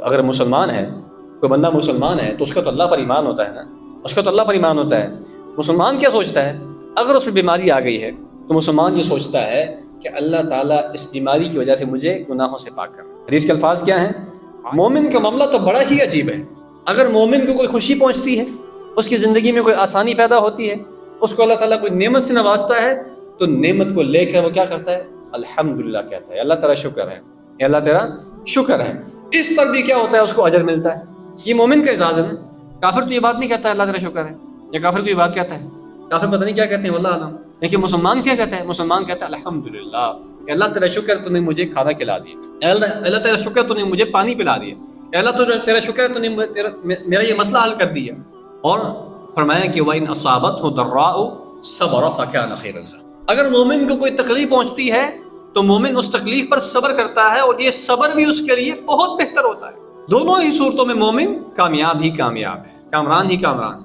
اگر مسلمان ہے، کوئی بندہ مسلمان ہے تو اس کا تو اللہ پر ایمان ہوتا ہے نا، اس کا تو اللہ پر ایمان ہوتا ہے۔ مسلمان کیا سوچتا ہے؟ اگر اس میں بیماری آ گئی ہے تو مسلمان یہ سوچتا ہے کہ اللہ تعالیٰ اس بیماری کی وجہ سے مجھے گناہوں سے پاک کر۔ حدیث کے الفاظ کیا ہیں؟ مومن کا معاملہ تو بڑا ہی عجیب ہے۔ اگر مومن کو کوئی خوشی پہنچتی ہے، اس کی زندگی میں کوئی آسانی پیدا ہوتی ہے، اس کو اللہ تعالیٰ کوئی نعمت سے نوازتا ہے، تو نعمت کو لے کر وہ کیا کرتا ہے؟ الحمدللہ کہتا ہے، اللہ تیرا شکر ہے، اللہ تیرا شکر ہے۔ اس پر بھی کیا ہوتا ہے؟ اس کو اجر ملتا ہے۔ یہ مومن کا اعزاز ہے نا۔ کافر تو یہ بات نہیں کہتا ہے اللہ تیرا شکر ہے، یا کافر کو یہ بات کہتا ہے؟ کافر پتہ نہیں کیا کہتے ہیں، واللہ عالم۔ لیکن مسلمان کیا کہتا ہے؟ مسلمان کہتا ہے الحمدللہ، اللہ تیرا شکر تو نے مجھے کھانا کھلا دیا، اللہ تیرا شکر تو نے مجھے پانی پلا دیا، اللہ تیرا شکر تو نے میرا یہ مسئلہ حل کر دیا۔ اور فرمایا کہ وَإِنْ أَصَابَتْهُ ضَرَّاءُ صَبَرَ فَكَانَ خَيْرًا لَهُ۔ اگر مومن کو کوئی تکلیف پہنچتی ہے تو مومن اس تکلیف پر صبر کرتا ہے، اور یہ صبر بھی اس کے لیے بہت بہتر ہوتا ہے۔ دونوں ہی صورتوں میں مومن کامیاب ہی کامیاب ہے، کامران ہی کامران ہے۔